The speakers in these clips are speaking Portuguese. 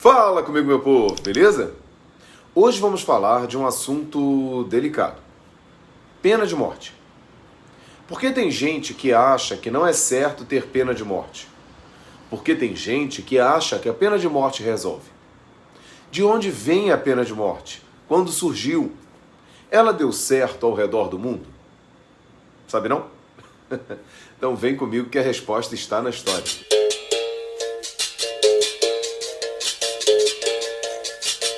Fala comigo, meu povo, beleza? Hoje vamos falar de um assunto delicado. Pena de morte. Porque tem gente que acha que não é certo ter pena de morte? Porque tem gente que acha que a pena de morte resolve. De onde vem a pena de morte? Quando surgiu? Ela deu certo ao redor do mundo? Sabe não? Então vem comigo que a resposta está na história.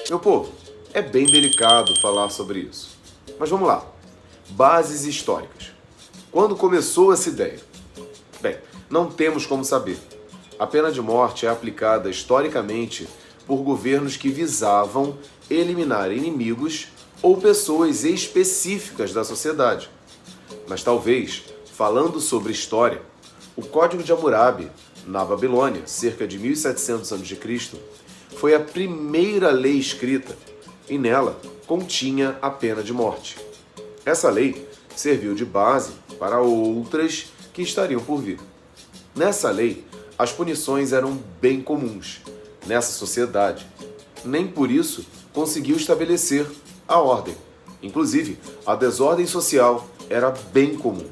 Meu povo, é bem delicado falar sobre isso. Mas vamos lá. Bases históricas. Quando começou essa ideia? Bem, não temos como saber. A pena de morte é aplicada historicamente por governos que visavam eliminar inimigos ou pessoas específicas da sociedade. Mas talvez, falando sobre história, o Código de Hammurabi, na Babilônia, cerca de 1700 a.C., foi a primeira lei escrita e nela continha a pena de morte. Essa lei serviu de base para outras que estariam por vir. Nessa lei, as punições eram bem comuns nessa sociedade. Nem por isso conseguiu estabelecer a ordem. Inclusive, a desordem social era bem comum.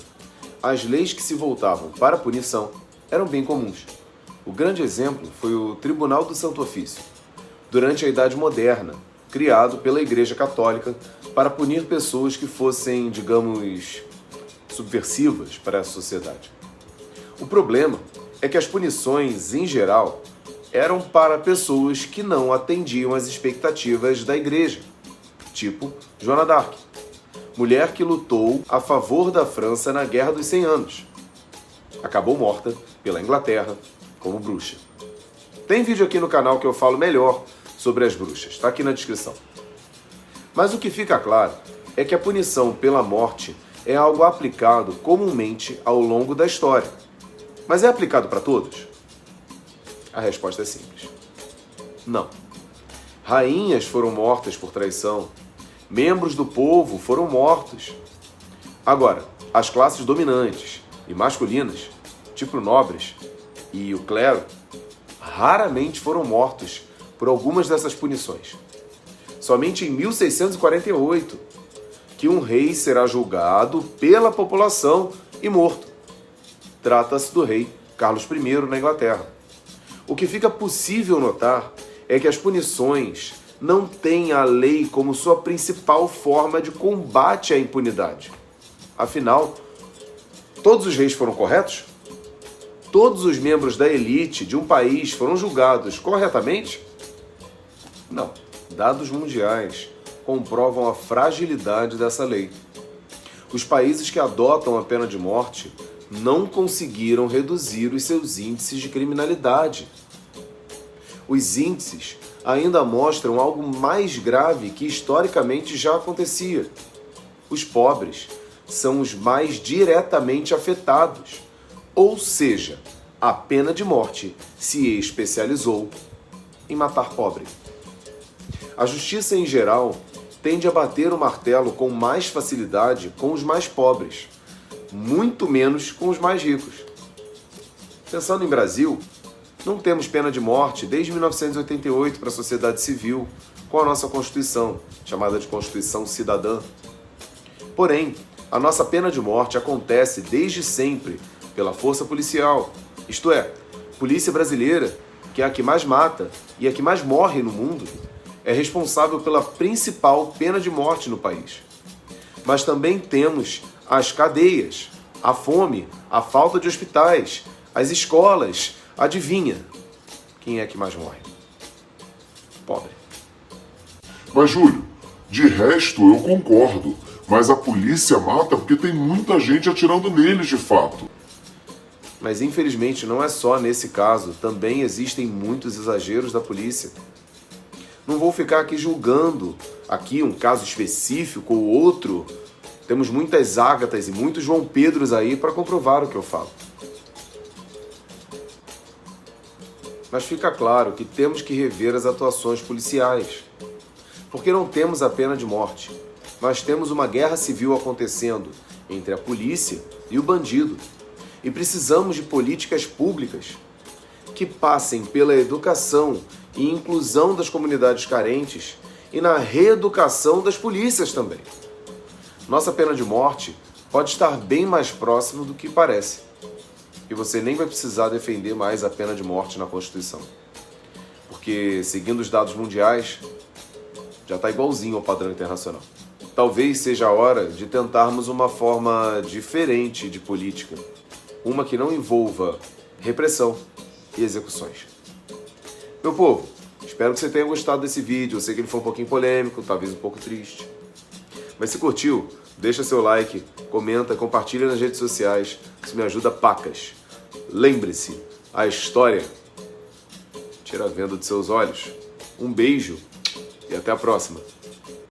As leis que se voltavam para a punição eram bem comuns. O grande exemplo foi o Tribunal do Santo Ofício, durante a Idade Moderna, criado pela Igreja Católica para punir pessoas que fossem, digamos, subversivas para a sociedade. O problema é que as punições, em geral, eram para pessoas que não atendiam às expectativas da Igreja, tipo Joana d'Arc, mulher que lutou a favor da França na Guerra dos 100 Anos. Acabou morta pela Inglaterra como bruxa. Tem vídeo aqui no canal que eu falo melhor sobre as bruxas, está aqui na descrição. Mas o que fica claro é que a punição pela morte é algo aplicado comumente ao longo da história. Mas é aplicado para todos? A resposta é simples. Não. Rainhas foram mortas por traição. Membros do povo foram mortos. Agora, as classes dominantes e masculinas, tipo nobres e o clero, raramente foram mortos por algumas dessas punições. Somente em 1648 que um rei será julgado pela população e morto. Trata-se do rei Carlos I na Inglaterra. O que fica possível notar é que as punições não têm a lei como sua principal forma de combate à impunidade. Afinal, todos os reis foram corretos? Todos os membros da elite de um país foram julgados corretamente? Não. Dados mundiais comprovam a fragilidade dessa lei. Os países que adotam a pena de morte não conseguiram reduzir os seus índices de criminalidade. Os índices ainda mostram algo mais grave que historicamente já acontecia. Os pobres são os mais diretamente afetados. Ou seja, a pena de morte se especializou em matar pobre. A justiça em geral tende a bater o martelo com mais facilidade com os mais pobres, muito menos com os mais ricos. Pensando em Brasil, não temos pena de morte desde 1988 para a sociedade civil, com a nossa Constituição, chamada de Constituição Cidadã. Porém, a nossa pena de morte acontece desde sempre pela força policial, isto é, polícia brasileira, que é a que mais mata e a que mais morre no mundo, é responsável pela principal pena de morte no país. Mas também temos as cadeias, a fome, a falta de hospitais, as escolas. Adivinha quem é que mais morre? Pobre. Mas, Júlio, de resto eu concordo, mas a polícia mata porque tem muita gente atirando neles de fato. Mas infelizmente não é só nesse caso, também existem muitos exageros da polícia. Não vou ficar aqui julgando aqui um caso específico ou outro. Temos muitas Ágatas e muitos João Pedros aí para comprovar o que eu falo. Mas fica claro que temos que rever as atuações policiais. Porque não temos a pena de morte, mas temos uma guerra civil acontecendo entre a polícia e o bandido. E precisamos de políticas públicas que passem pela educação e inclusão das comunidades carentes e na reeducação das polícias também. Nossa pena de morte pode estar bem mais próximo do que parece. E você nem vai precisar defender mais a pena de morte na Constituição. Porque, seguindo os dados mundiais, já está igualzinho ao padrão internacional. Talvez seja a hora de tentarmos uma forma diferente de política. Uma que não envolva repressão e execuções. Meu povo, espero que você tenha gostado desse vídeo. Eu sei que ele foi um pouquinho polêmico, talvez um pouco triste. Mas se curtiu, deixa seu like, comenta, compartilha nas redes sociais. Isso me ajuda pacas. Lembre-se, a história tira a venda dos seus olhos. Um beijo e até a próxima.